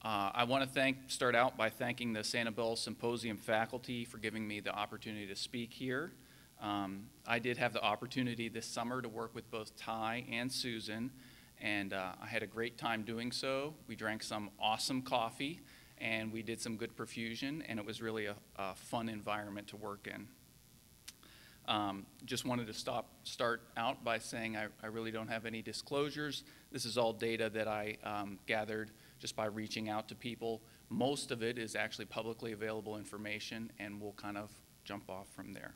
I want to start out by thanking the Sanibel Symposium faculty for giving me the opportunity to speak here. I did have the opportunity this summer to work with both Ty and Susan, and I had a great time doing so. We drank some awesome coffee, and we did some good perfusion, and it was really a fun environment to work in. Just wanted to start out by saying I really don't have any disclosures. This is all data that I gathered just by reaching out to people. Most of it is actually publicly available information, and we'll kind of jump off from there.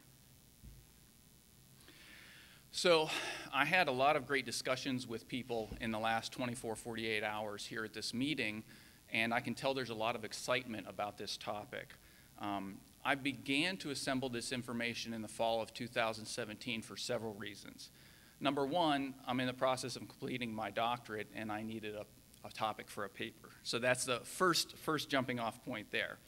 So I had a lot of great discussions with people in the last 24, 48 hours here at this meeting, and I can tell there's a lot of excitement about this topic. I began to assemble this information in the fall of 2017 for several reasons. Number one, I'm in the process of completing my doctorate, and I needed a topic for a paper. So that's the first jumping off point there.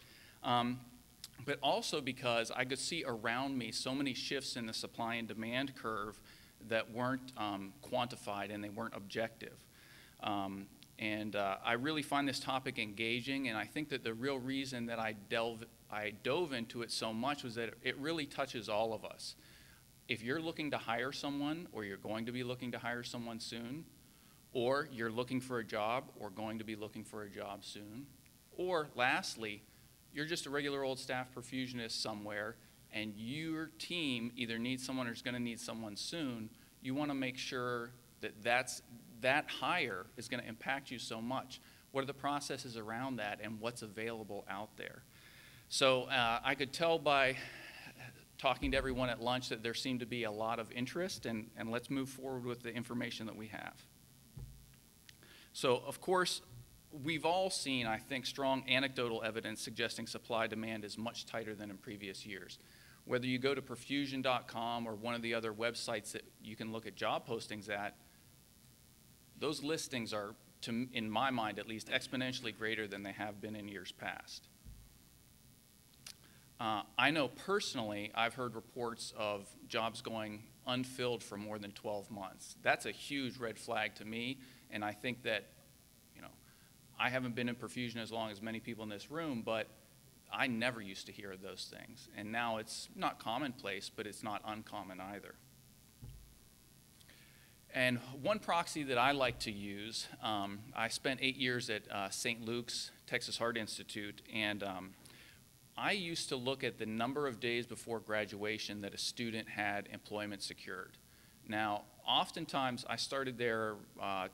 But also because I could see around me so many shifts in the supply and demand curve that weren't quantified and they weren't objective. I really find this topic engaging, and I think that the real reason that I dove into it so much was that it really touches all of us. If you're looking to hire someone, or you're going to be looking to hire someone soon, or you're looking for a job or going to be looking for a job soon, or lastly, you're just a regular old staff perfusionist somewhere and your team either needs someone or is going to need someone soon, you want to make sure that that hire is going to impact you so much. What are the processes around that, and what's available out there? So I could tell by talking to everyone at lunch that there seemed to be a lot of interest, and let's move forward with the information that we have. So, of course, we've all seen, I think, strong anecdotal evidence suggesting supply-demand is much tighter than in previous years. Whether you go to perfusion.com or one of the other websites that you can look at job postings at, those listings are, in my mind at least, exponentially greater than they have been in years past. I know personally I've heard reports of jobs going unfilled for more than 12 months. That's a huge red flag to me, and I think that, I haven't been in perfusion as long as many people in this room, but I never used to hear of those things. And now it's not commonplace, but it's not uncommon either. And one proxy that I like to use, I spent 8 years at St. Luke's Texas Heart Institute, and I used to look at the number of days before graduation that a student had employment secured. Now, oftentimes, I started there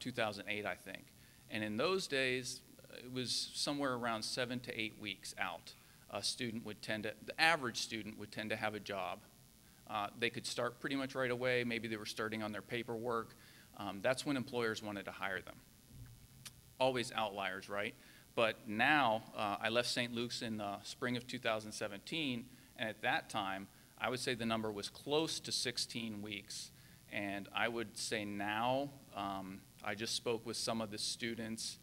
2008, I think. And in those days, it was somewhere around 7 to 8 weeks out. The average student would tend to have a job. They could start pretty much right away. Maybe they were starting on their paperwork. That's when employers wanted to hire them. Always outliers, right? But now, I left St. Luke's in the spring of 2017, and at that time, I would say the number was close to 16 weeks. And I would say now, I just spoke with some of the students.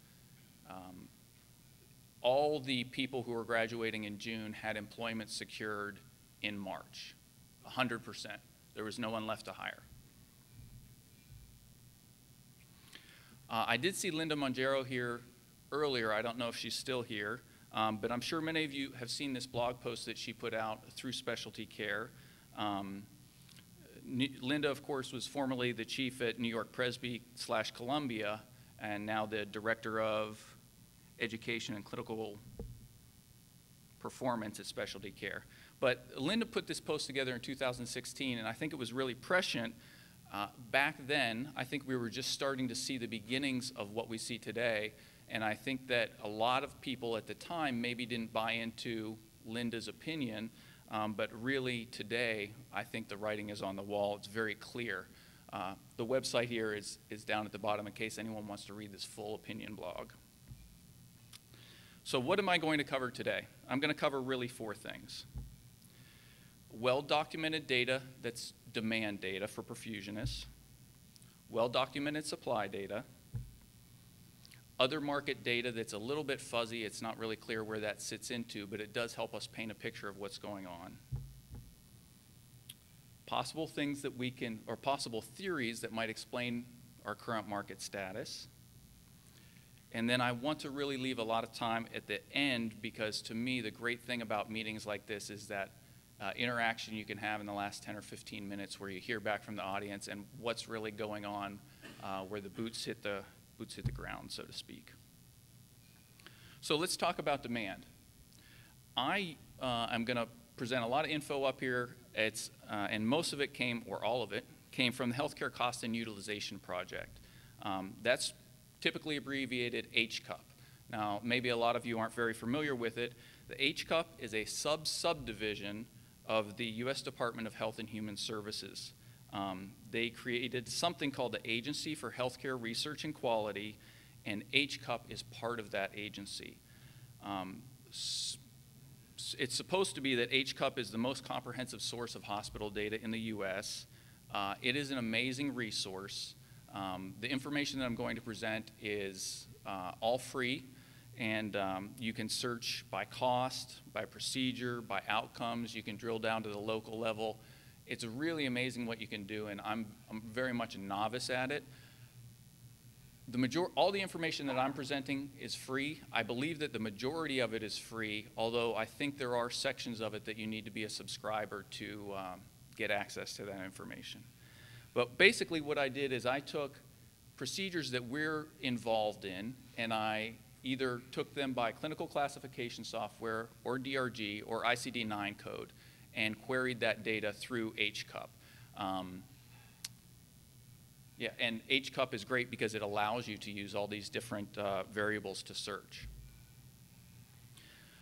All the people who were graduating in June had employment secured in March, 100%. There was no one left to hire. I did see Linda Montero here earlier. I don't know if she's still here, but I'm sure many of you have seen this blog post that she put out through Specialty Care. Linda, of course, was formerly the chief at New York Presby/Columbia, and now the director of education and clinical performance at Specialty Care. But Linda put this post together in 2016, and I think it was really prescient. Back then, I think we were just starting to see the beginnings of what we see today, and I think that a lot of people at the time maybe didn't buy into Linda's opinion. But really today, I think the writing is on the wall. It's very clear. The website here is down at the bottom in case anyone wants to read this full opinion blog. So what am I going to cover today? I'm going to cover really 4 things. Well-documented data that's demand data for perfusionists. Well-documented supply data. Other market data that's a little bit fuzzy. It's not really clear where that sits into, but it does help us paint a picture of what's going on. Possible things that we can, or possible theories that might explain our current market status. And then I want to really leave a lot of time at the end, because to me, the great thing about meetings like this is that interaction you can have in the last 10 or 15 minutes where you hear back from the audience and what's really going on, where the boots hit the ground, so to speak. So let's talk about demand. I am going to present a lot of info up here. And most of it came, or all of it, came from the Healthcare Cost and Utilization Project. That's typically abbreviated HCUP. Now, maybe a lot of you aren't very familiar with it. The HCUP is a subdivision of the U.S. Department of Health and Human Services. They created something called the Agency for Healthcare Research and Quality, and HCUP is part of that agency. It's supposed to be that HCUP is the most comprehensive source of hospital data in the U.S. It is an amazing resource. The information that I'm going to present is all free, and you can search by cost, by procedure, by outcomes. You can drill down to the local level. It's really amazing what you can do, and I'm very much a novice at it. All the information that I'm presenting is free. I believe that the majority of it is free, although I think there are sections of it that you need to be a subscriber to get access to that information. But basically what I did is I took procedures that we're involved in, and I either took them by clinical classification software or DRG or ICD-9 code and queried that data through HCUP. Yeah, and HCUP is great because it allows you to use all these different variables to search.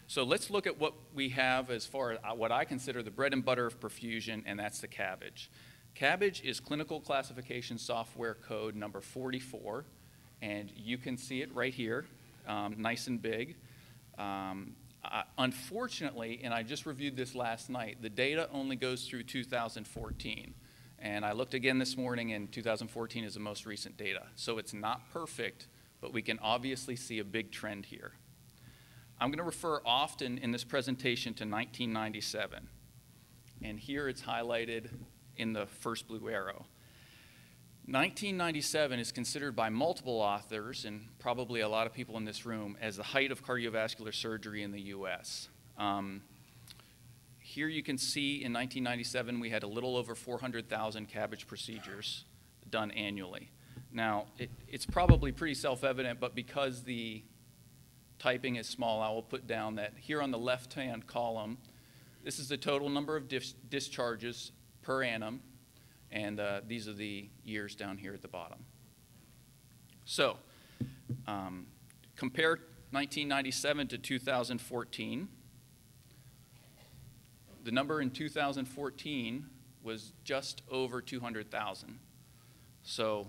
So let's look at what we have as far as what I consider the bread and butter of perfusion, and that's the CABG. CABG is clinical classification software code number 44, and you can see it right here, nice and big. Unfortunately, and I just reviewed this last night, the data only goes through 2014. And I looked again this morning, and 2014 is the most recent data. So it's not perfect, but we can obviously see a big trend here. I'm going to refer often in this presentation to 1997. And here it's highlighted in the first blue arrow. 1997 is considered by multiple authors, and probably a lot of people in this room, as the height of cardiovascular surgery in the US. Here you can see in 1997 we had a little over 400,000 CABG procedures done annually. Now, it's probably pretty self-evident, but because the typing is small, I will put down that here on the left-hand column, this is the total number of discharges per annum, and these are the years down here at the bottom. So, compare 1997 to 2014. The number in 2014 was just over 200,000. So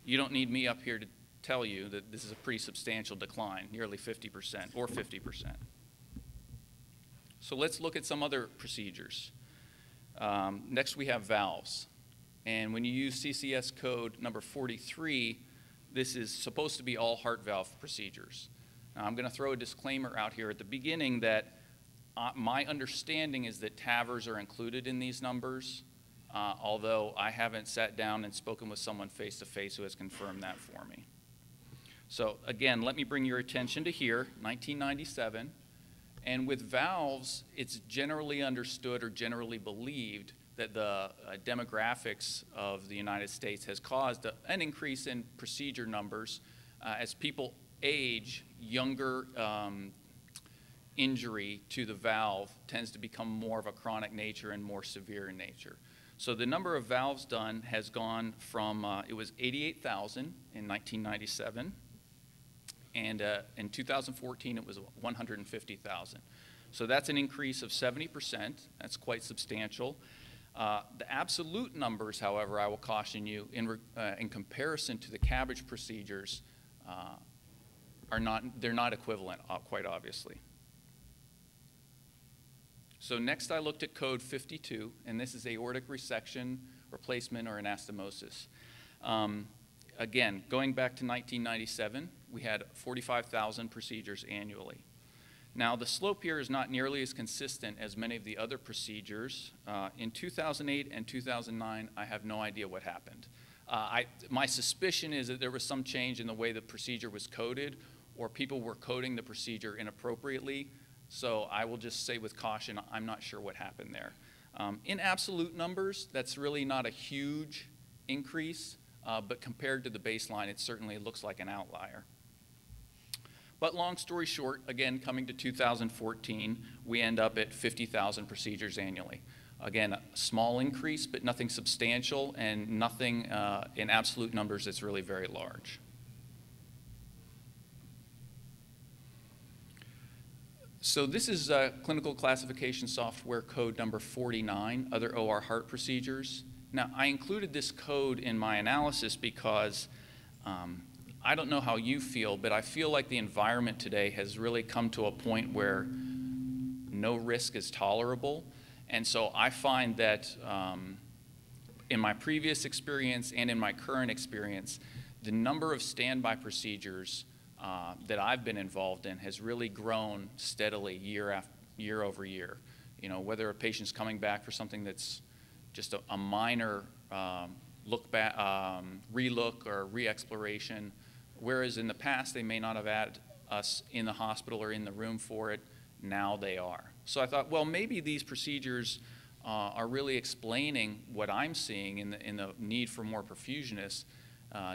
you don't need me up here to tell you that this is a pretty substantial decline, nearly 50% or 50%. So let's look at some other procedures. Next we have valves. And when you use CCS code number 43, this is supposed to be all heart valve procedures. Now I'm going to throw a disclaimer out here at the beginning that my understanding is that TAVRs are included in these numbers, although I haven't sat down and spoken with someone face-to-face who has confirmed that for me. So again, let me bring your attention to here, 1997. And with valves, it's generally understood or generally believed that the demographics of the United States has caused an increase in procedure numbers. As people age, younger injury to the valve tends to become more of a chronic nature and more severe in nature. So the number of valves done has gone from, it was 88,000 in 1997, and in 2014 it was 150,000. So that's an increase of 70%. That's quite substantial. The absolute numbers, however, I will caution you, in comparison to the CABG procedures, they're not equivalent, quite obviously. So next I looked at code 52, and this is aortic resection, replacement, or anastomosis. Again, going back to 1997, we had 45,000 procedures annually. Now the slope here is not nearly as consistent as many of the other procedures. In 2008 and 2009, I have no idea what happened. My suspicion is that there was some change in the way the procedure was coded, or people were coding the procedure inappropriately. So I will just say with caution, I'm not sure what happened there. In absolute numbers, that's really not a huge increase, but compared to the baseline, it certainly looks like an outlier. But long story short, again, coming to 2014, we end up at 50,000 procedures annually. Again, a small increase, but nothing substantial, and nothing in absolute numbers that's really very large. So this is clinical classification software code number 49, other OR heart procedures. Now, I included this code in my analysis because I don't know how you feel, but I feel like the environment today has really come to a point where no risk is tolerable. And so I find that in my previous experience and in my current experience, the number of standby procedures that I've been involved in has really grown steadily year over year. You know, whether a patient's coming back for something that's just a minor relook or re-exploration, whereas in the past they may not have had us in the hospital or in the room for it, now they are. So I thought, well, maybe these procedures are really explaining what I'm seeing in the need for more perfusionists.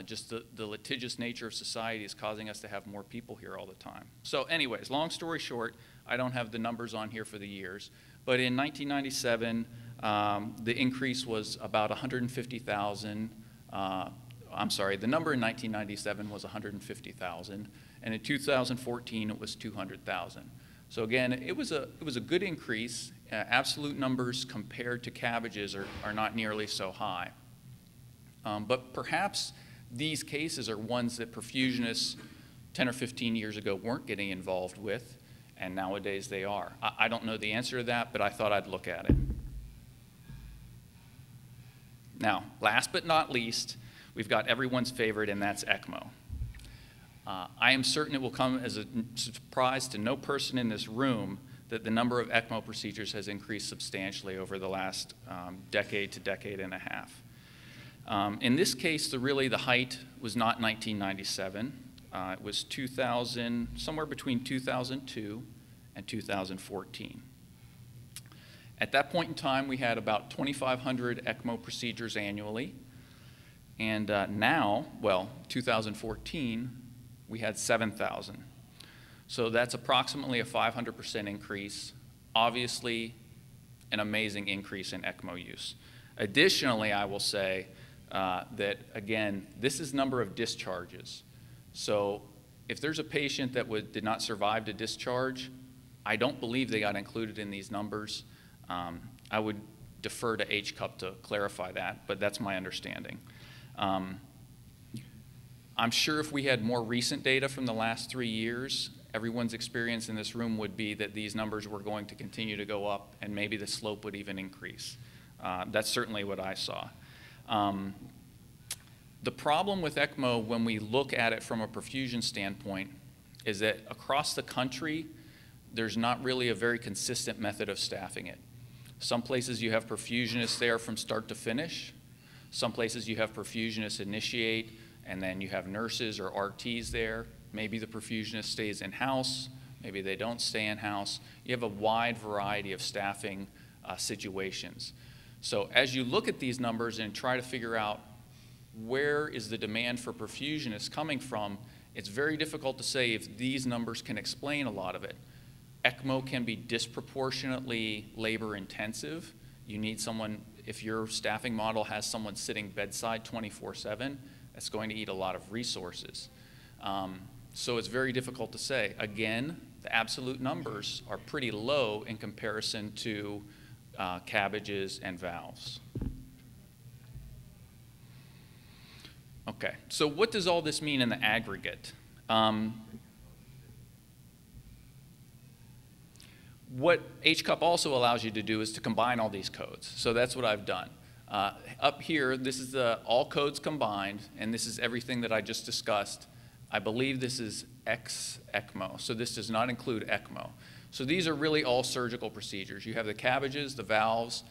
Just the litigious nature of society is causing us to have more people here all the time. So anyways, long story short, I don't have the numbers on here for the years, but in 1997, the increase was about 150,000. I'm sorry, the number in 1997 was 150,000, and in 2014 it was 200,000. So again, it was a good increase. Absolute numbers compared to CABGs are not nearly so high. But perhaps these cases are ones that perfusionists 10 or 15 years ago weren't getting involved with, and nowadays they are. I don't know the answer to that, but I thought I'd look at it. Now, last but not least, we've got everyone's favorite, and that's ECMO. I am certain it will come as a surprise to no person in this room that the number of ECMO procedures has increased substantially over the last decade to decade and a half. In this case, the height was not 1997. It was 2000, somewhere between 2002 and 2014. At that point in time, we had about 2,500 ECMO procedures annually. And now, well, 2014, we had 7,000. So that's approximately a 500% increase. Obviously, an amazing increase in ECMO use. Additionally, I will say that, again, this is number of discharges. So if there's a patient that did not survive to discharge, I don't believe they got included in these numbers. I would defer to HCUP to clarify that, but that's my understanding. I'm sure if we had more recent data from the last 3 years, everyone's experience in this room would be that these numbers were going to continue to go up and maybe the slope would even increase. That's certainly what I saw. The problem with ECMO when we look at it from a perfusion standpoint is that across the country, there's not really a very consistent method of staffing it. Some places you have perfusionists there from start to finish. Some places you have perfusionists initiate and then you have nurses or RTs there. Maybe the perfusionist stays in-house, maybe they don't stay in-house. You have a wide variety of staffing situations. So as you look at these numbers and try to figure out where is the demand for perfusionists coming from, it's very difficult to say if these numbers can explain a lot of it. ECMO can be disproportionately labor intensive. You need someone, if your staffing model has someone sitting bedside 24/7, that's going to eat a lot of resources. So it's very difficult to say. Again, the absolute numbers are pretty low in comparison to CABGs and valves. Okay, so what does all this mean in the aggregate? What HCUP also allows you to do is to combine all these codes. So that's what I've done. Up here, this is all codes combined, and this is everything that I just discussed. I believe this is ECMO, so this does not include ECMO. So these are really all surgical procedures. You have the CABGs, the valves,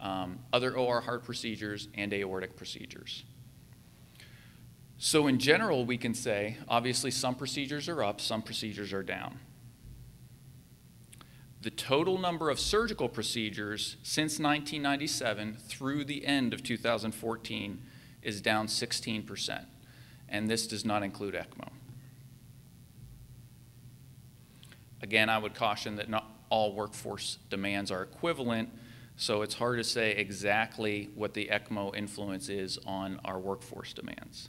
other OR heart procedures, and aortic procedures. So in general, we can say, obviously some procedures are up, some procedures are down. The total number of surgical procedures since 1997 through the end of 2014 is down 16%, and this does not include ECMO. Again, I would caution that not all workforce demands are equivalent, so it's hard to say exactly what the ECMO influence is on our workforce demands.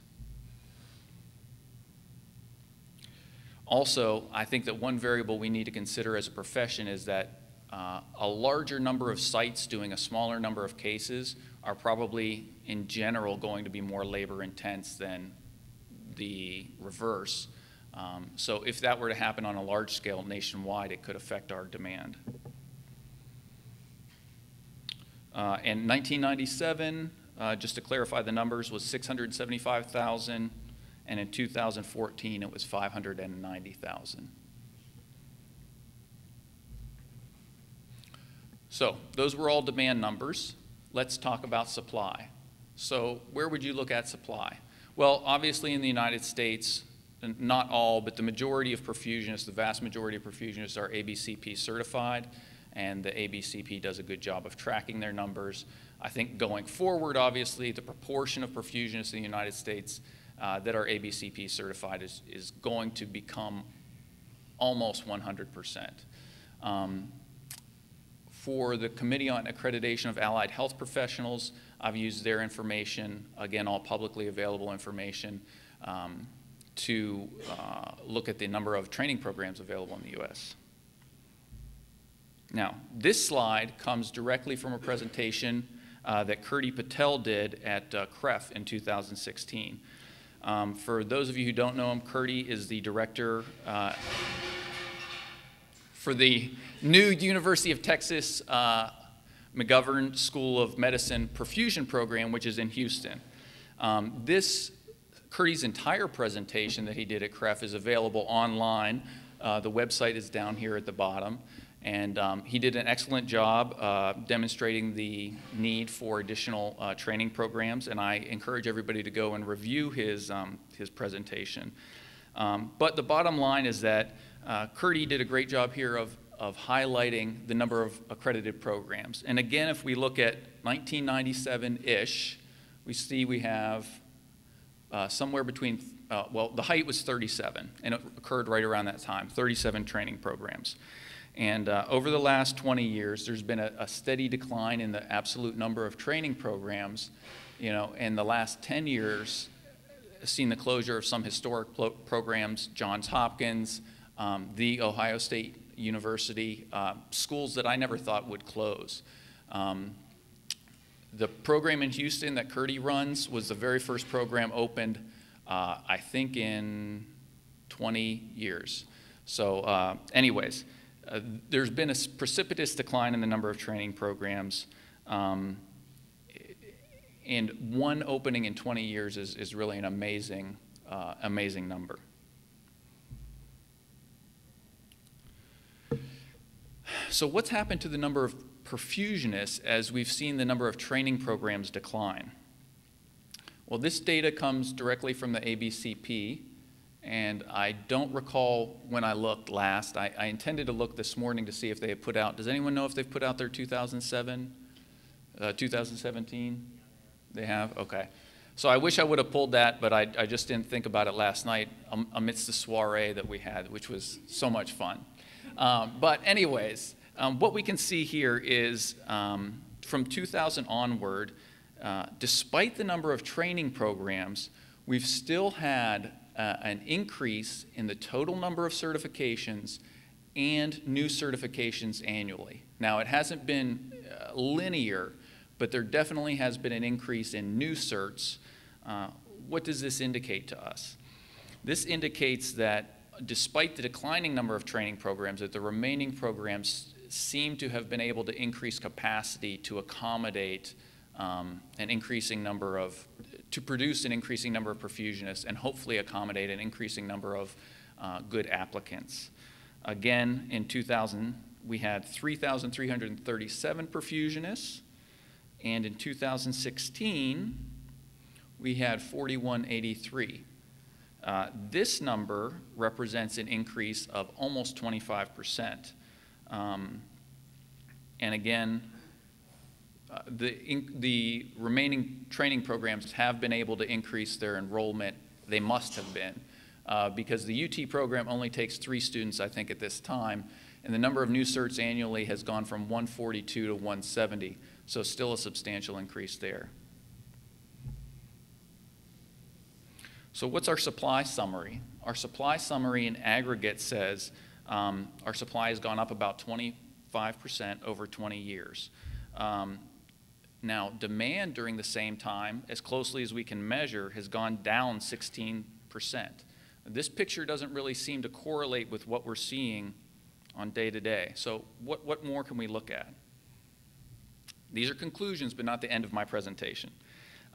Also, I think that one variable we need to consider as a profession is that a larger number of sites doing a smaller number of cases are probably, in general, going to be more labor intense than the reverse. So if that were to happen on a large scale nationwide, it could affect our demand. In 1997, just to clarify the numbers, was 675,000. And in 2014, it was 590,000. So those were all demand numbers. Let's talk about supply. So where would you look at supply? Well, obviously in the United States, not all, but the majority of perfusionists, the vast majority of perfusionists are ABCP certified, and the ABCP does a good job of tracking their numbers. I think going forward, obviously, the proportion of perfusionists in the United States that are ABCP certified is going to become almost 100%. For the Committee on Accreditation of Allied Health Professionals, I've used their information, again, all publicly available information, to look at the number of training programs available in the U.S. Now, this slide comes directly from a presentation that Kirti Patel did at CREF in 2016. For those of you who don't know him, Kirti is the director for the new University of Texas McGovern School of Medicine Perfusion program, which is in Houston. Kirti's entire presentation that he did at CREF is available online. The website is down here at the bottom. And he did an excellent job demonstrating the need for additional training programs, and I encourage everybody to go and review his presentation. But the bottom line is that Kirti did a great job here of highlighting the number of accredited programs. And again, if we look at 1997-ish, we see we have somewhere between, well, the height was 37, and it occurred right around that time, 37 training programs. And over the last 20 years, there's been a steady decline in the absolute number of training programs. You know, in the last 10 years, seen the closure of some historic programs, Johns Hopkins, the Ohio State University, schools that I never thought would close. The program in Houston that Kirti runs was the very first program opened, I think, in 20 years. So anyways, there's been a precipitous decline in the number of training programs, and one opening in 20 years is really an amazing, amazing number. So what's happened to the number of perfusionists as we've seen the number of training programs decline? Well, this data comes directly from the ABCP. And I don't recall when I looked last. I intended to look this morning to see if they had put out. Does anyone know if they've put out their 2017? They have? Okay. So I wish I would have pulled that, but I just didn't think about it last night amidst the soiree that we had, which was so much fun. But anyways, what we can see here is from 2000 onward, despite the number of training programs, we've still had an increase in the total number of certifications and new certifications annually. Now, it hasn't been linear, but there definitely has been an increase in new certs. What does this indicate to us? This indicates that despite the declining number of training programs, that the remaining programs seem to have been able to increase capacity to accommodate to produce an increasing number of perfusionists and hopefully accommodate an increasing number of good applicants. Again, in 2000, we had 3,337 perfusionists, and in 2016, we had 4183. This number represents an increase of almost 25%. And again, the remaining training programs have been able to increase their enrollment. They must have been, because the UT program only takes 3 students, I think, at this time, and the number of new certs annually has gone from 142 to 170, so still a substantial increase there. So what's our supply summary? Our supply summary in aggregate says our supply has gone up about 25% over 20 years. Now, demand during the same time, as closely as we can measure, has gone down 16%. This picture doesn't really seem to correlate with what we're seeing on day to day. So what more can we look at? These are conclusions, but not the end of my presentation.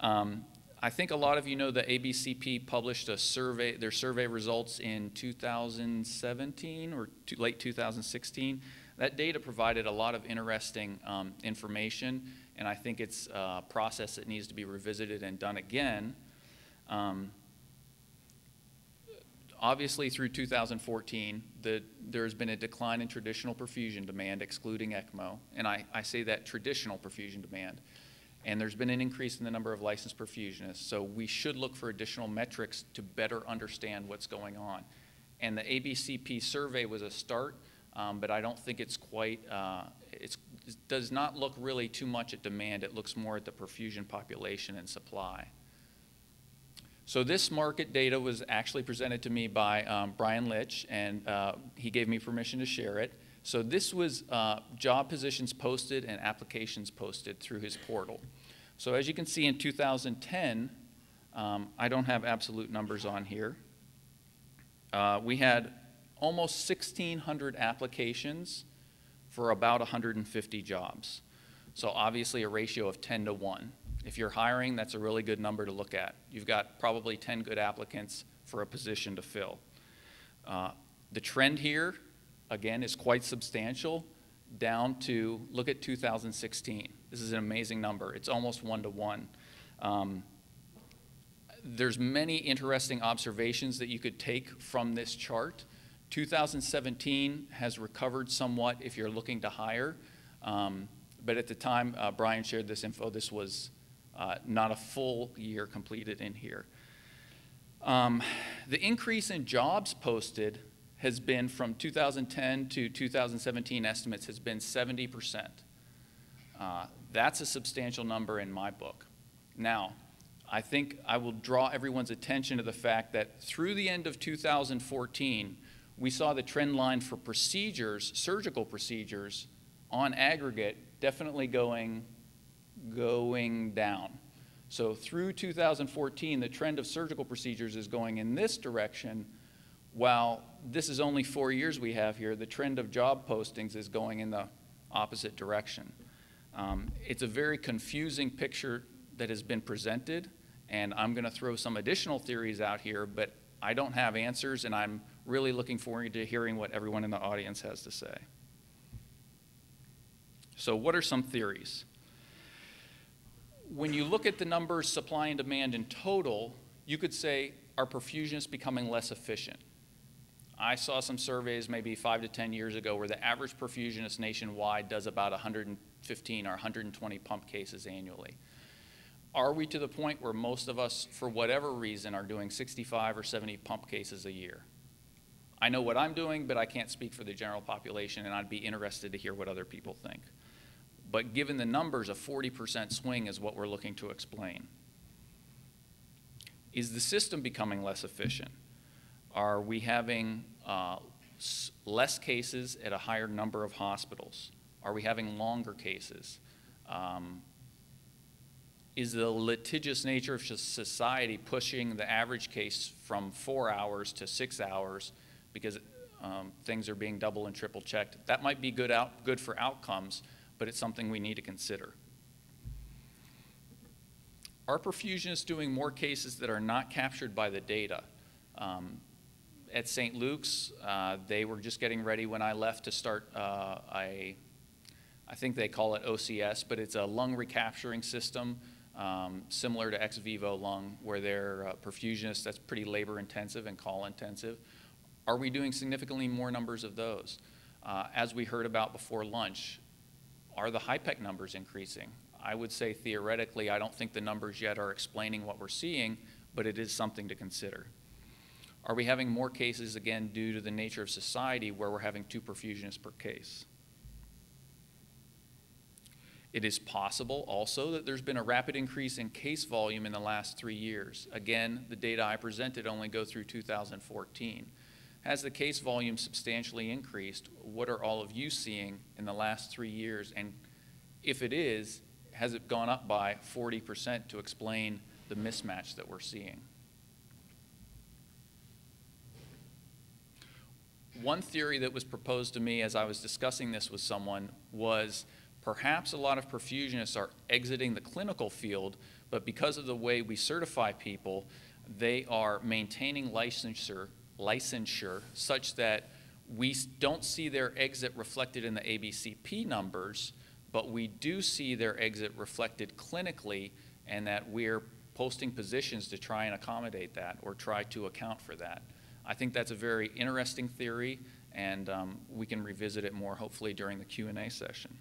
I think a lot of you know that ABCP published a survey, their survey results in 2017 or late 2016. That data provided a lot of interesting information, and I think it's a process that needs to be revisited and done again. Obviously, through 2014, there's been a decline in traditional perfusion demand, excluding ECMO, and I say that traditional perfusion demand. And there's been an increase in the number of licensed perfusionists, so we should look for additional metrics to better understand what's going on. And the ABCP survey was a start, but I don't think it's quite, it does not look really too much at demand. It looks more at the perfusion population and supply. So this market data was actually presented to me by Brian Litch, and he gave me permission to share it. So this was job positions posted and applications posted through his portal. So as you can see in 2010, I don't have absolute numbers on here. We had almost 1,600 applications for about 150 jobs. So obviously a ratio of 10 to 1. If you're hiring, that's a really good number to look at. You've got probably 10 good applicants for a position to fill. The trend here, again, is quite substantial, down to, look at 2016. This is an amazing number. It's almost 1 to 1. There's many interesting observations that you could take from this chart. 2017 has recovered somewhat if you're looking to hire, but at the time Brian shared this info, this was not a full year completed in here. The increase in jobs posted has been from 2010 to 2017 estimates has been 70%. That's a substantial number in my book. Now, I think I will draw everyone's attention to the fact that through the end of 2014, we saw the trend line for procedures, surgical procedures, on aggregate, definitely going down. So through 2014, the trend of surgical procedures is going in this direction, while this is only 4 years we have here, the trend of job postings is going in the opposite direction. It's a very confusing picture that has been presented, and I'm going to throw some additional theories out here, but I don't have answers, and I'm really looking forward to hearing what everyone in the audience has to say. So what are some theories? When you look at the numbers, supply and demand in total, you could say, are perfusionists becoming less efficient? I saw some surveys maybe 5 to 10 years ago where the average perfusionist nationwide does about 115 or 120 pump cases annually. Are we to the point where most of us, for whatever reason, are doing 65 or 70 pump cases a year? I know what I'm doing, but I can't speak for the general population, and I'd be interested to hear what other people think. But given the numbers, a 40% swing is what we're looking to explain. Is the system becoming less efficient? Are we having less cases at a higher number of hospitals? Are we having longer cases? Is the litigious nature of society pushing the average case from 4 hours to 6 hours because things are being double and triple checked? That might be good for outcomes, but it's something we need to consider. Are perfusionists doing more cases that are not captured by the data? At St. Luke's, they were just getting ready when I left to start I think they call it OCS, but it's a lung recapturing system similar to ex vivo lung, where they're perfusionists, that's pretty labor intensive and call intensive. Are we doing significantly more numbers of those? As we heard about before lunch, are the HIPEC numbers increasing? I would say theoretically, I don't think the numbers yet are explaining what we're seeing, but it is something to consider. Are we having more cases, again, due to the nature of society, where we're having 2 perfusionists per case? It is possible also that there's been a rapid increase in case volume in the last 3 years. Again, the data I presented only go through 2014. Has the case volume substantially increased? What are all of you seeing in the last 3 years? And if it is, has it gone up by 40% to explain the mismatch that we're seeing? One theory that was proposed to me as I was discussing this with someone was perhaps a lot of perfusionists are exiting the clinical field, but because of the way we certify people, they are maintaining licensure such that we don't see their exit reflected in the ABCP numbers, but we do see their exit reflected clinically, and that we're posting positions to try and accommodate that or try to account for that. I think that's a very interesting theory, and we can revisit it more hopefully during the Q&A session.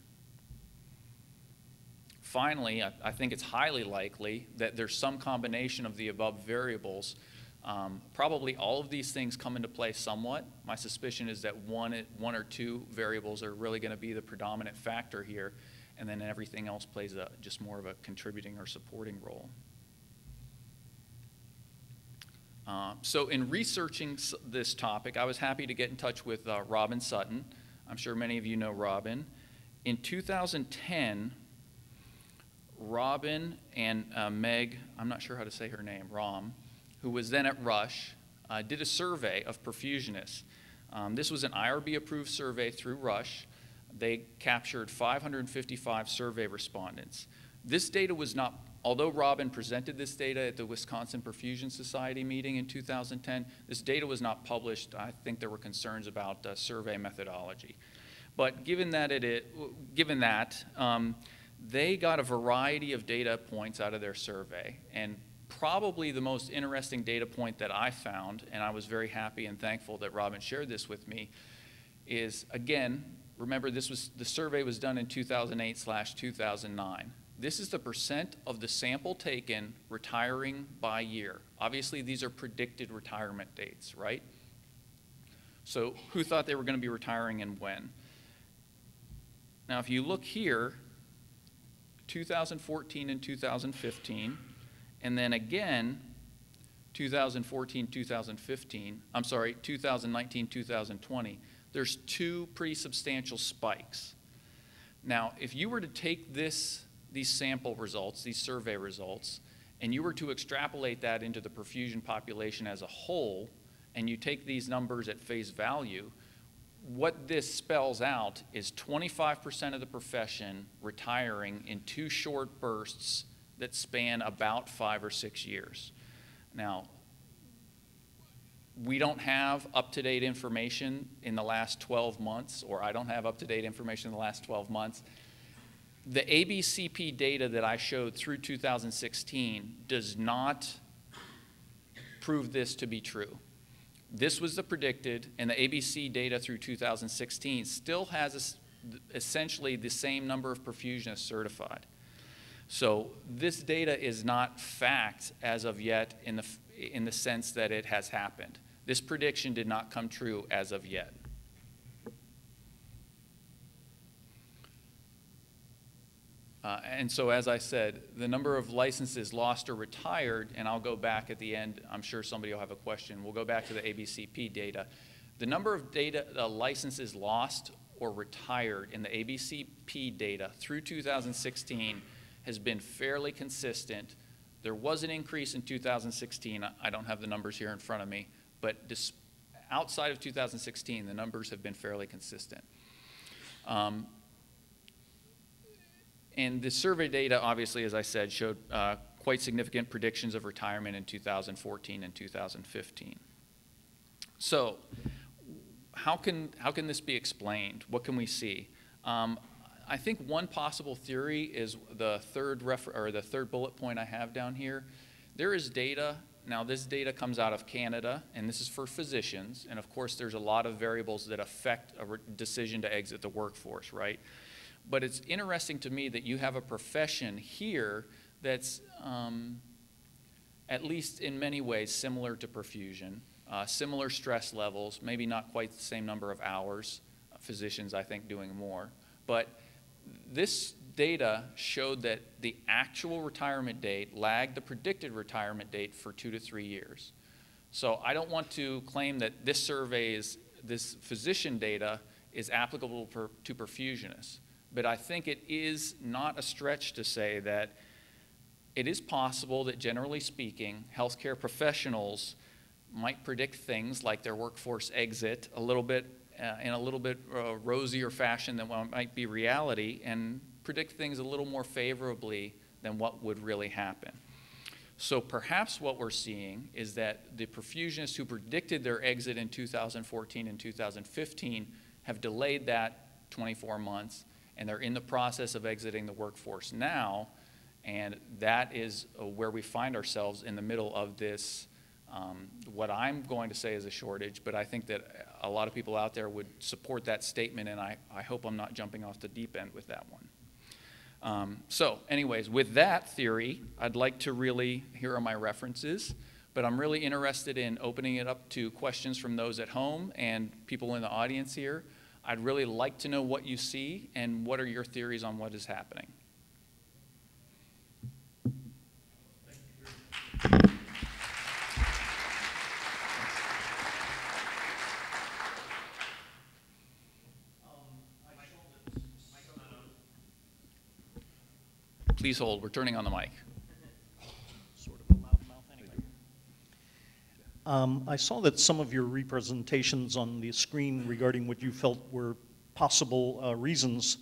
Finally, I think it's highly likely that there's some combination of the above variables. Probably all of these things come into play somewhat. My suspicion is that one or 2 variables are really going to be the predominant factor here, and then everything else plays just more of a contributing or supporting role. So in researching this topic, I was happy to get in touch with Robin Sutton. I'm sure many of you know Robin. In 2010, Robin and Meg, I'm not sure how to say her name, Rom, who was then at Rush, did a survey of perfusionists. This was an IRB-approved survey through Rush. They captured 555 survey respondents. This data was not, although Robin presented this data at the Wisconsin Perfusion Society meeting in 2010, this data was not published. I think there were concerns about survey methodology. But given that, they got a variety of data points out of their survey, and probably the most interesting data point that I found, and I was very happy and thankful that Robin shared this with me, is, again, remember the survey was done in 2008/2009. This is the percent of the sample taken retiring by year. Obviously, these are predicted retirement dates, right? So who thought they were going to be retiring and when? Now, if you look here, 2014 and 2015, and then again, 2014, 2015, I'm sorry, 2019, 2020, there's 2 pretty substantial spikes. Now, if you were to take these sample results, these survey results, and you were to extrapolate that into the perfusion population as a whole, and you take these numbers at face value, what this spells out is 25% of the profession retiring in 2 short bursts that span about 5 or 6 years. Now, we don't have up-to-date information in the last 12 months, or I don't have up-to-date information in the last 12 months. The ABCP data that I showed through 2016 does not prove this to be true. This was the predicted, and the ABC data through 2016 still has essentially the same number of perfusionists certified. So this data is not fact as of yet in the sense that it has happened. This prediction did not come true as of yet. And so, as I said, the number of licenses lost or retired, and I'll go back at the end, I'm sure somebody will have a question. We'll go back to the ABCP data. The number of licenses lost or retired in the ABCP data through 2016 has been fairly consistent. There was an increase in 2016. I don't have the numbers here in front of me, but outside of 2016, the numbers have been fairly consistent. And the survey data, obviously, as I said, showed quite significant predictions of retirement in 2014 and 2015. So how can this be explained? What can we see? I think one possible theory is the third bullet point I have down here. There is data. Now, this data comes out of Canada, and this is for physicians. And of course, there's a lot of variables that affect a decision to exit the workforce, right? But it's interesting to me that you have a profession here that's at least in many ways similar to perfusion, similar stress levels, maybe not quite the same number of hours. Physicians, I think, doing more. But this data showed that the actual retirement date lagged the predicted retirement date for 2 to 3 years. So I don't want to claim that this this physician data is applicable to perfusionists, but I think it is not a stretch to say that it is possible that, generally speaking, healthcare professionals might predict things like their workforce exit a little bit in a little bit rosier fashion than what might be reality, and predict things a little more favorably than what would really happen. So perhaps what we're seeing is that the perfusionists who predicted their exit in 2014 and 2015 have delayed that 24 months, and they're in the process of exiting the workforce now, and that is where we find ourselves in the middle of this, what I'm going to say is a shortage, but I think that a lot of people out there would support that statement, and I hope I'm not jumping off the deep end with that one. So anyways, with that theory, I'd like to really, here are my references, but I'm really interested in opening it up to questions from those at home and people in the audience here. I'd really like to know what you see and what are your theories on what is happening. Please hold, we're turning on the mic. Sort of a loud mouth anyway. I saw that some of your representations on the screen regarding what you felt were possible reasons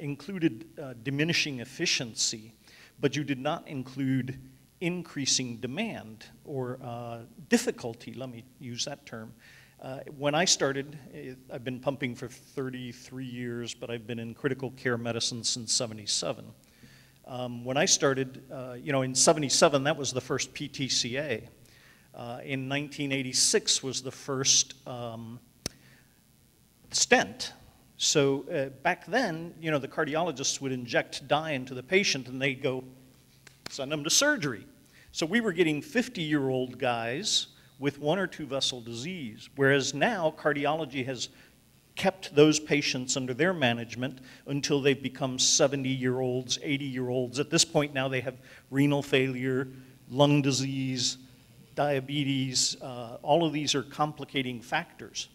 included diminishing efficiency, but you did not include increasing demand or difficulty, let me use that term. When I started, I've been pumping for 33 years, but I've been in critical care medicine since '77. When I started, in '77, that was the first PTCA. In 1986 was the first stent. So back then, the cardiologists would inject dye into the patient and they'd go send them to surgery. So we were getting 50-year-old guys with 1 or 2 vessel disease, whereas now cardiology has kept those patients under their management until they've become 70-year-olds, 80-year-olds. At this point now they have renal failure, lung disease, diabetes. All of these are complicating factors.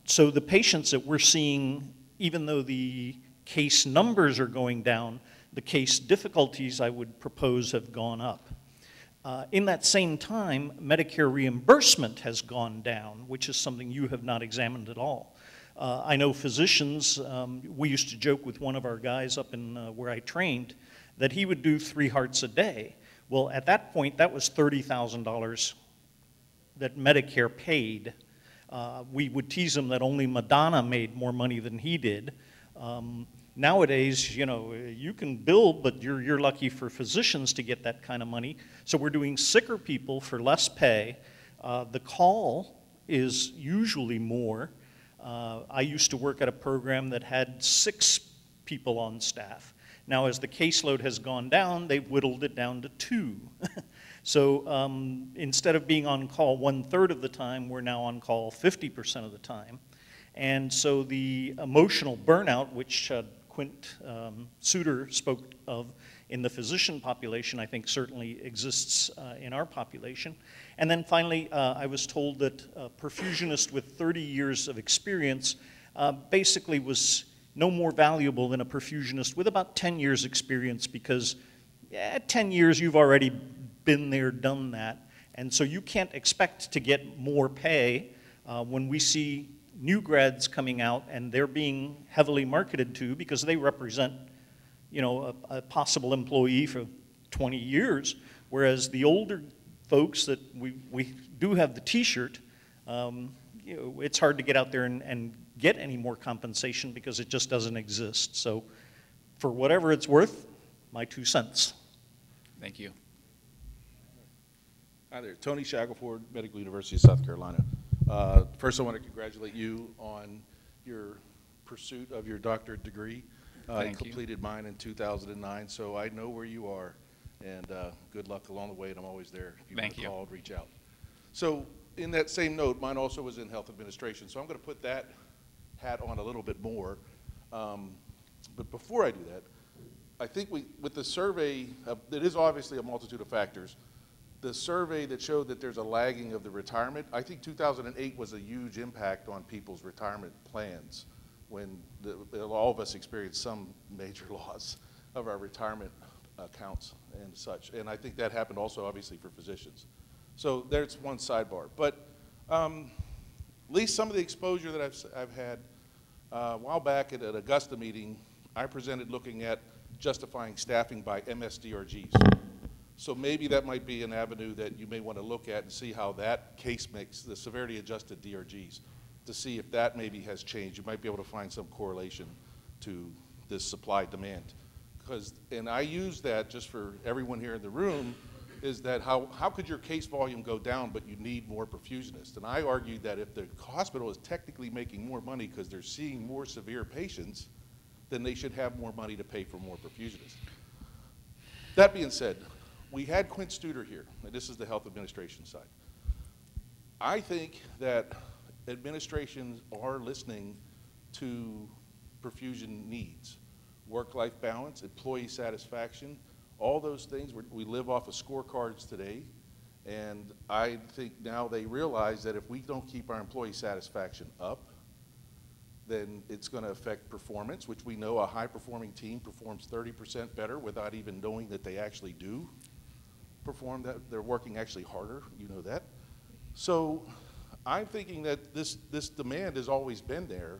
So the patients that we're seeing, even though the case numbers are going down, the case difficulties, I would propose, have gone up. In that same time, Medicare reimbursement has gone down, which is something you have not examined at all. I know physicians, we used to joke with one of our guys up in where I trained that he would do 3 hearts a day. Well, at that point, that was $30,000 that Medicare paid. We would tease him that only Madonna made more money than he did. Nowadays, you can bill, but you're lucky for physicians to get that kind of money. So we're doing sicker people for less pay. The call is usually more. I used to work at a program that had 6 people on staff. Now, as the caseload has gone down, they've whittled it down to 2. So instead of being on call 1/3 of the time, we're now on call 50% of the time. And so the emotional burnout, which Quint Suter spoke of in the physician population, I think certainly exists in our population. And then finally, I was told that a perfusionist with 30 years of experience basically was no more valuable than a perfusionist with about 10 years experience because at 10 years you've already been there, done that. And so you can't expect to get more pay when we see new grads coming out and they're being heavily marketed to because they represent, a possible employee for 20 years, whereas the older folks that we do have the T-shirt, it's hard to get out there and get any more compensation because it just doesn't exist. So for whatever it's worth, my 2 cents. Thank you. Hi there, Tony Shackelford, Medical University of South Carolina. First, I want to congratulate you on your pursuit of your doctorate degree. I completed mine in 2009, so I know where you are, and good luck along the way, and I'm always there. If you want to call, reach out. So in that same note, mine also was in health administration, so I'm going to put that hat on a little bit more. But before I do that, I think with the survey, it is obviously a multitude of factors. The survey that showed that there's a lagging of the retirement, I think 2008 was a huge impact on people's retirement plans when all of us experienced some major loss of our retirement accounts and such. And I think that happened also obviously for physicians. So there's one sidebar. But at least some of the exposure that I've had, a while back at an Augusta meeting, I presented looking at justifying staffing by MSDRGs. So maybe that might be an avenue that you may want to look at and see how that case mix, the severity adjusted DRGs, to see if that maybe has changed. You might be able to find some correlation to this supply demand. And I use that just for everyone here in the room, is that how could your case volume go down but you need more perfusionists? And I argued that if the hospital is technically making more money because they're seeing more severe patients, then they should have more money to pay for more perfusionists. That being said, we had Quint Studer here, and this is the health administration side. I think that administrations are listening to perfusion needs, work-life balance, employee satisfaction, all those things. We live off of scorecards today, and I think now they realize that if we don't keep our employee satisfaction up, then it's going to affect performance, which we know a high-performing team performs 30% better without even knowing that they actually do perform that. They're working actually harder, you know that. So I'm thinking that this demand has always been there.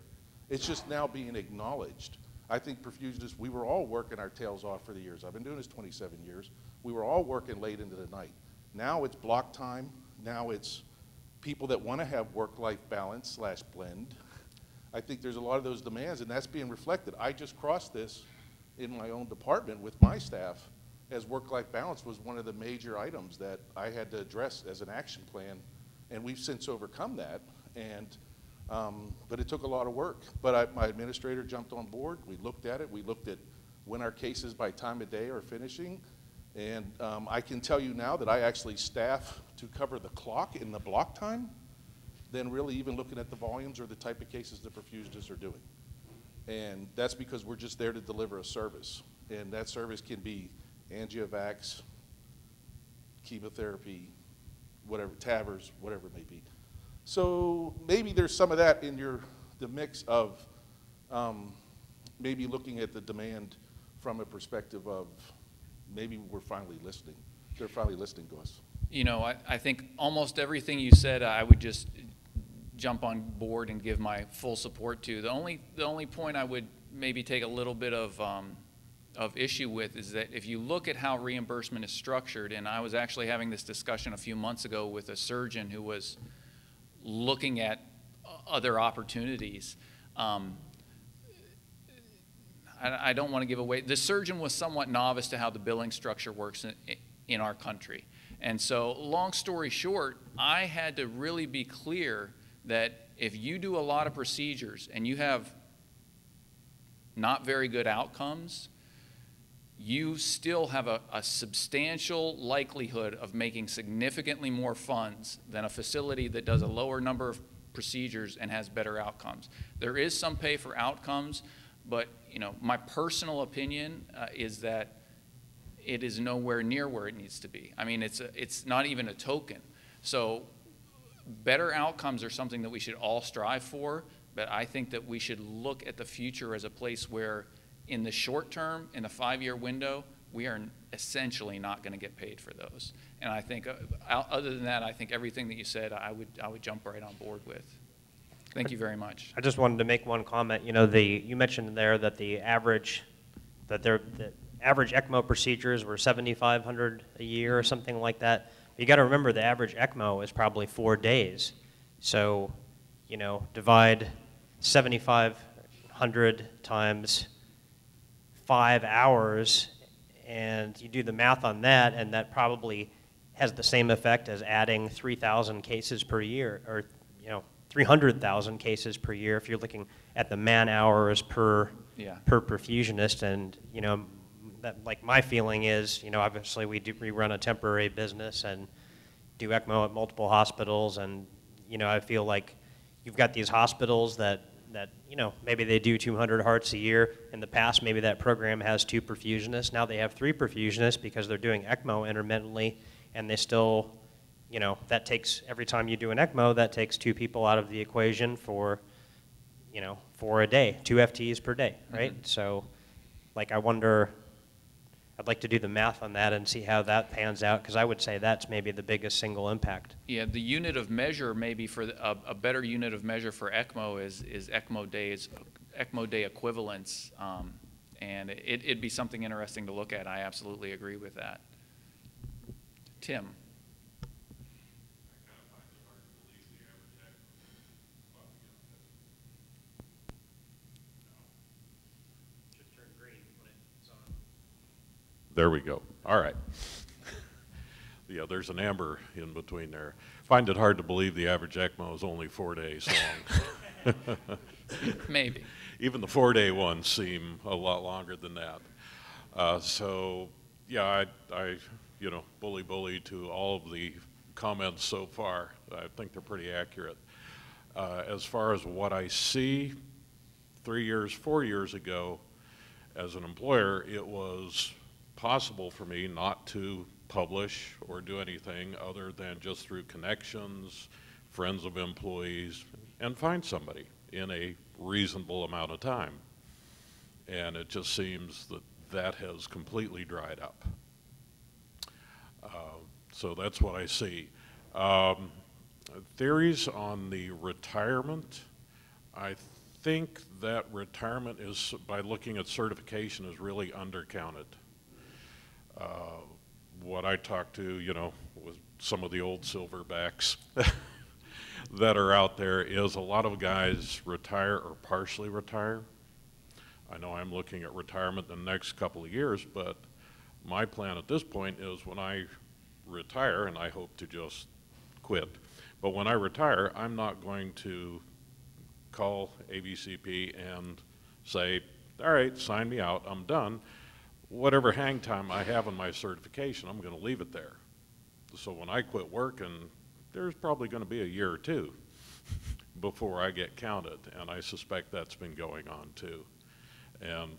It's just now being acknowledged. I think perfusionists, we were all working our tails off for the years. I've been doing this 27 years. We were all working late into the night. Now it's block time. Now it's people that want to have work-life balance / blend. I think there's a lot of those demands, and that's being reflected. I just crossed this in my own department with my staff, as work-life balance was one of the major items that I had to address as an action plan, and we've since overcome that. And but it took a lot of work. But my administrator jumped on board. We looked at it. We looked at when our cases by time of day are finishing, and I can tell you now that I actually staff to cover the clock in the block time, than really even looking at the volumes or the type of cases the perfusionists are doing. And that's because we're just there to deliver a service, and that service can be angiovacs, chemotherapy, whatever, TAVRs, whatever it may be. So maybe there's some of that in the mix of maybe looking at the demand from a perspective of maybe we're finally listening. They're finally listening to us. You know, I think almost everything you said, I would just jump on board and give my full support to. The only point I would maybe take a little bit of issue with is that if you look at how reimbursement is structured, and I was actually having this discussion a few months ago with a surgeon who was looking at other opportunities. I don't want to give away. The surgeon was somewhat novice to how the billing structure works in our country. And so, long story short, I had to really be clear that if you do a lot of procedures and you have not very good outcomes, you still have a substantial likelihood of making significantly more funds than a facility that does a lower number of procedures and has better outcomes. There is some pay for outcomes, but you know, my personal opinion is that it is nowhere near where it needs to be. I mean, it's not even a token. So better outcomes are something that we should all strive for, but I think that we should look at the future as a place where in the short term, in a 5-year window, we are essentially not going to get paid for those. And I think, other than that, I think everything that you said, I would jump right on board with. Thank you very much. I just wanted to make one comment. You know, you mentioned there that the average ECMO procedures were $7,500 a year or something like that. You got to remember the average ECMO is probably 4 days. So, you know, divide 7,500 times 5 hours, and you do the math on that, and that probably has the same effect as adding 3,000 cases per year, or 300,000 cases per year if you're looking at the man hours per perfusionist. And that, like, my feeling is, obviously we run a temporary business and do ECMO at multiple hospitals, and I feel like you've got these hospitals that maybe they do 200 hearts a year. In the past, maybe that program has 2 perfusionists. Now they have 3 perfusionists because they're doing ECMO intermittently, and they still, that takes, every time you do an ECMO, that takes 2 people out of the equation for a day, 2 FTEs per day, right? Mm-hmm. So, like, I wonder, I'd like to do the math on that and see how that pans out, because I would say that's maybe the biggest single impact. Yeah, the unit of measure, maybe for a better unit of measure for ECMO is ECMO day equivalence, and it'd be something interesting to look at. I absolutely agree with that. Tim. There we go. All right. Yeah, there's an amber in between there. Find it hard to believe the average ECMO is only 4 days long. Maybe. Even the 4-day ones seem a lot longer than that. So, yeah, I bully to all of the comments so far. I think they're pretty accurate. As far as what I see, 3 years, 4 years ago, as an employer, it was possible for me not to publish or do anything other than just through connections, friends of employees, and find somebody in a reasonable amount of time. And it just seems that that has completely dried up. So that's what I see. Theories on the retirement, I think that retirement is, by looking at certification, is really undercounted. What I talked to, with some of the old silverbacks that are out there, is a lot of guys retire or partially retire. I know I'm looking at retirement in the next couple of years, but my plan at this point is when I retire, and I hope to just quit, but when I retire, I'm not going to call ABCP and say, all right, sign me out, I'm done. Whatever hang time I have on my certification, I'm going to leave it there. So when I quit working, there's probably going to be a year or 2 before I get counted, and I suspect that's been going on too. And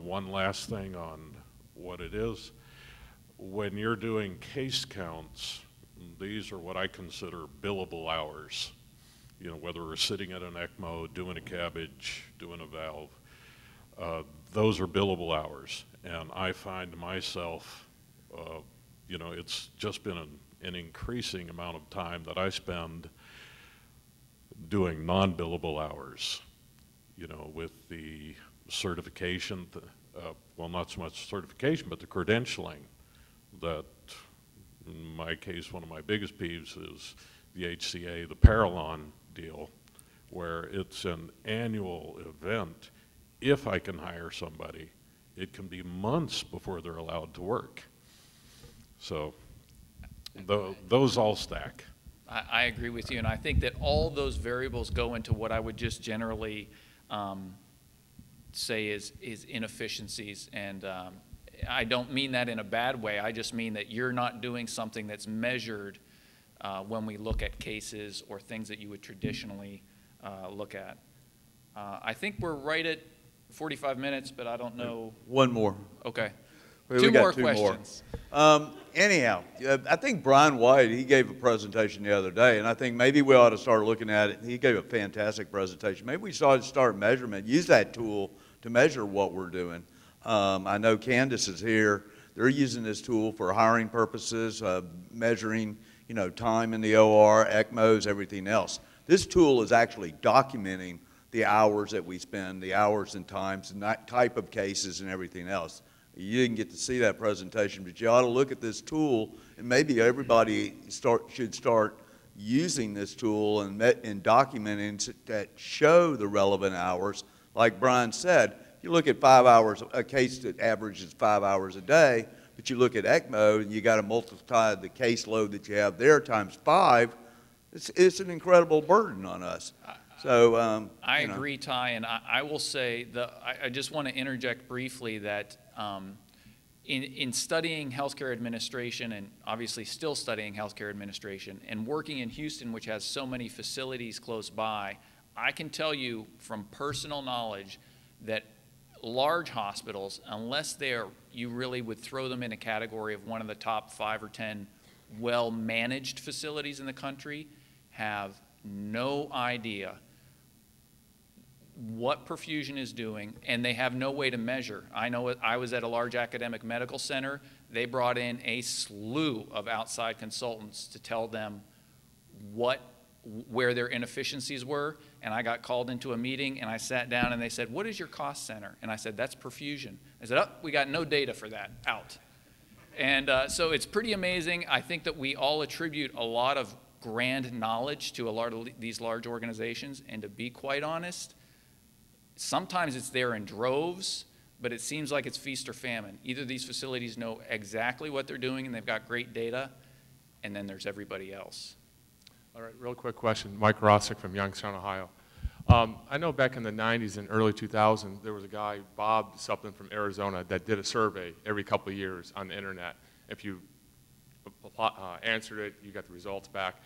one last thing on what it is. When you're doing case counts, these are what I consider billable hours. Whether we're sitting at an ECMO, doing a cabbage, doing a valve, those are billable hours. And I find myself, it's just been an increasing amount of time that I spend doing non-billable hours, with the certification, well, not so much certification, but the credentialing. That, in my case, one of my biggest peeves is the HCA, the Parallon deal, where it's an annual event. If I can hire somebody, it can be months before they're allowed to work. So those all stack. I agree with you, and I think that all those variables go into what I would just generally say is inefficiencies, and I don't mean that in a bad way. I just mean that you're not doing something that's measured when we look at cases or things that you would traditionally look at. I think we're right at 45 minutes, but I don't know. One more. Okay. Two more questions. Anyhow, I think Brian White, he gave a presentation the other day, and I think maybe we ought to start looking at it. He gave a fantastic presentation. Maybe we ought to start measurement, use that tool to measure what we're doing. I know Candace is here. They're using this tool for hiring purposes, measuring, time in the OR, ECMOs, everything else. This tool is actually documenting the hours that we spend, the hours and times, and that type of cases and everything else. You didn't get to see that presentation, but you ought to look at this tool, and maybe everybody should start using this tool and documenting that show the relevant hours. Like Brian said, you look at 5 hours, a case that averages 5 hours a day, but you look at ECMO and you got to multiply the caseload that you have there times 5. It's an incredible burden on us. So I agree, Ty, and I will say I just want to interject briefly that in studying healthcare administration, and obviously still studying healthcare administration, and working in Houston, which has so many facilities close by, I can tell you from personal knowledge that large hospitals, unless you really would throw them in a category of one of the top 5 or 10 well-managed facilities in the country, have no idea what perfusion is doing, and they have no way to measure. I know I was at a large academic medical center. They brought in a slew of outside consultants to tell them where their inefficiencies were, and I got called into a meeting, and I sat down, and they said, "What is your cost center?" And I said, "That's perfusion." I said, "Oh, we got no data for that, out." And so it's pretty amazing. I think that we all attribute a lot of grand knowledge to a lot of these large organizations, and to be quite honest, sometimes it's there in droves, but it seems like it's feast or famine. Either these facilities know exactly what they're doing and they've got great data, and then there's everybody else. All right, real quick question. Mike Rossick from Youngstown, Ohio. I know back in the 90s and early 2000s, there was a guy, Bob something from Arizona, that did a survey every couple of years on the internet. If you answered it, you got the results back.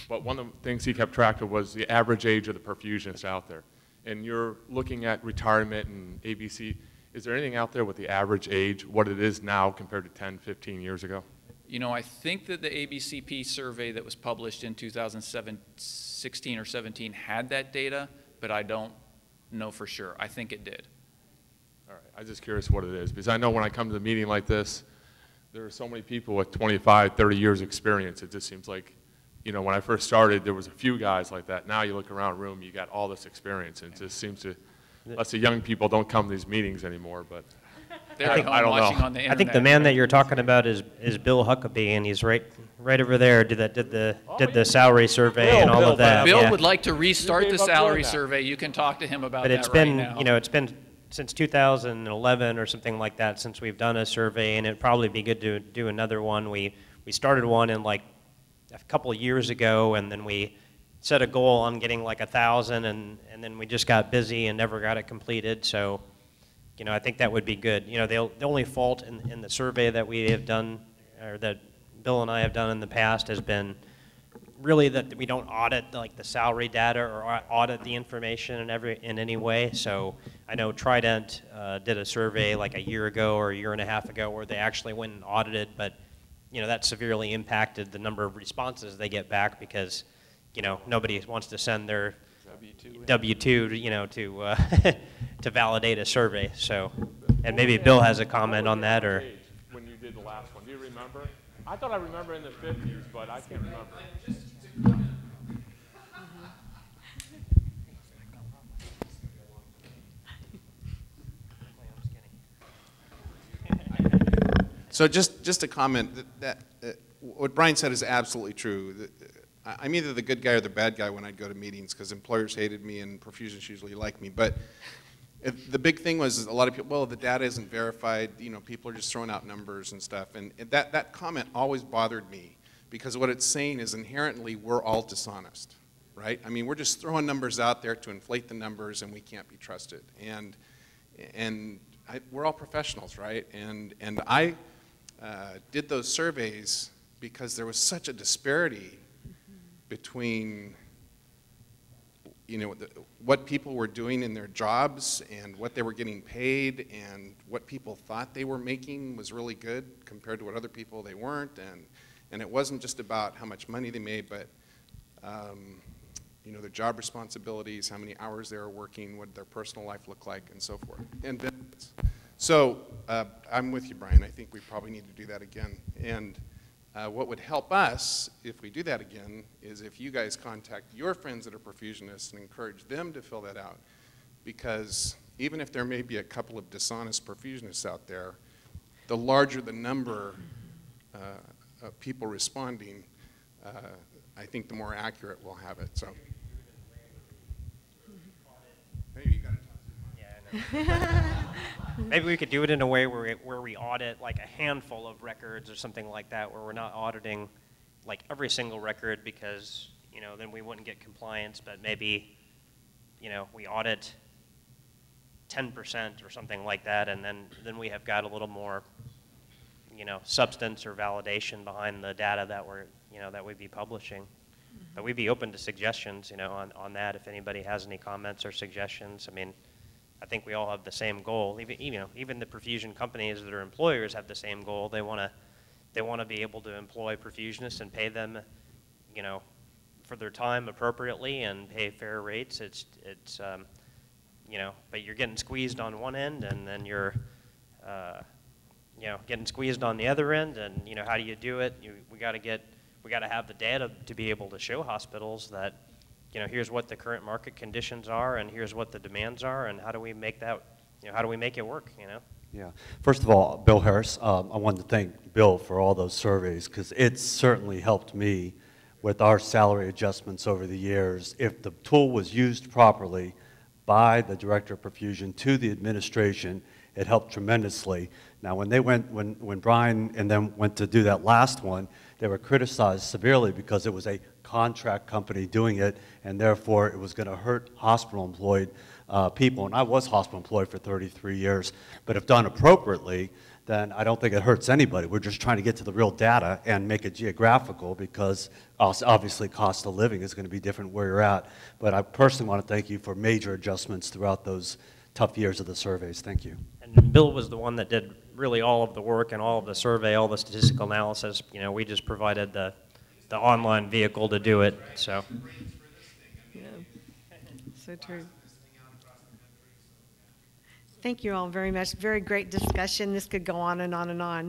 But one of the things he kept track of was the average age of the perfusionists out there. And you're looking at retirement and ABC. Is there anything out there with the average age, what it is now compared to 10, 15 years ago? You know, I think that the ABCP survey that was published in 2016 or 17 had that data, but I don't know for sure. I think it did. All right, I'm just curious what it is, because I know when I come to a meeting like this, there are so many people with 25, 30 years experience. It just seems like, you know, when I first started, there was a few guys like that. Now you look around the room, you got all this experience, and it just seems to, us the young people don't come to these meetings anymore, but I don't know. On the internet. I think the man that you're talking about is Bill Huckabee, and he's right over there. Did the salary survey and all of that. Bill would like to restart the salary survey. You can talk to him about that right now. But it's been, you know, it's been since 2011 or something like that since we've done a survey, and it'd probably be good to do another one. We started one in like a couple of years ago, and then we set a goal on getting like 1,000, and then we just got busy and never got it completed. So, you know, I think that would be good. You know, the only fault in the survey that we have done, or that Bill and I have done in the past, has been really that we don't audit like the salary data or audit the information in any way. So I know Trident did a survey like a year ago or a year and a half ago where they actually went and audited, but you know, that severely impacted the number of responses they get back because, you know, nobody wants to send their W-2 you know, to to validate a survey. So, and maybe Bill has a comment on that, or when you did the last one, do you remember? I thought I remember in the 50s, but I can't remember. So just a comment that what Brian said is absolutely true. I'm either the good guy or the bad guy when I'd go to meetings because employers hated me and perfusionists usually like me. But the big thing was a lot of people, well, the data isn't verified. You know, people are just throwing out numbers and stuff. And that comment always bothered me because what it's saying is inherently we're all dishonest, right? I mean, we're just throwing numbers out there to inflate the numbers and we can't be trusted. And we're all professionals, right? And I did those surveys because there was such a disparity between, you know, what people were doing in their jobs and what they were getting paid, and what people thought they were making was really good compared to what other people they weren't, and it wasn't just about how much money they made, but you know, their job responsibilities, how many hours they were working, what their personal life looked like, and so forth, and benefits. So I'm with you, Brian. I think we probably need to do that again. And what would help us, if we do that again, is if you guys contact your friends that are perfusionists and encourage them to fill that out. Because even if there may be a couple of dishonest perfusionists out there, the larger the number of people responding, I think the more accurate we'll have it. So. Maybe you got Maybe we could do it in a way where we audit like a handful of records or something like that, where we're not auditing like every single record, because then we wouldn't get compliance. But maybe we audit 10% or something like that, and then we have got a little more substance or validation behind the data that that we'd be publishing. But we'd be open to suggestions on that if anybody has any comments or suggestions. I mean, I think we all have the same goal. Even the perfusion companies that are employers have the same goal. They want to be able to employ perfusionists and pay them, for their time appropriately and pay fair rates. But you're getting squeezed on one end, and then you're, getting squeezed on the other end. And how do you do it? We got to have the data to be able to show hospitals that. Here's what the current market conditions are, and here's what the demands are, and how do we make that, how do we make it work, Yeah. First of all, Bill Harris, I wanted to thank Bill for all those surveys, because it's certainly helped me with our salary adjustments over the years. If the tool was used properly by the Director of Perfusion to the administration, it helped tremendously. Now, when Brian and them went to do that last one, they were criticized severely because it was a contract company doing it, and therefore it was going to hurt hospital-employed people. And I was hospital-employed for 33 years. But if done appropriately, then I don't think it hurts anybody. We're just trying to get to the real data and make it geographical, because obviously cost of living is going to be different where you're at. But I personally want to thank you for major adjustments throughout those tough years of the surveys. Thank you. And Bill was the one that did really all of the work and all of the survey, all the statistical analysis. We just provided the online vehicle to do it. So. Yeah. So true. Thank you all very much. Very great discussion. This could go on and on and on.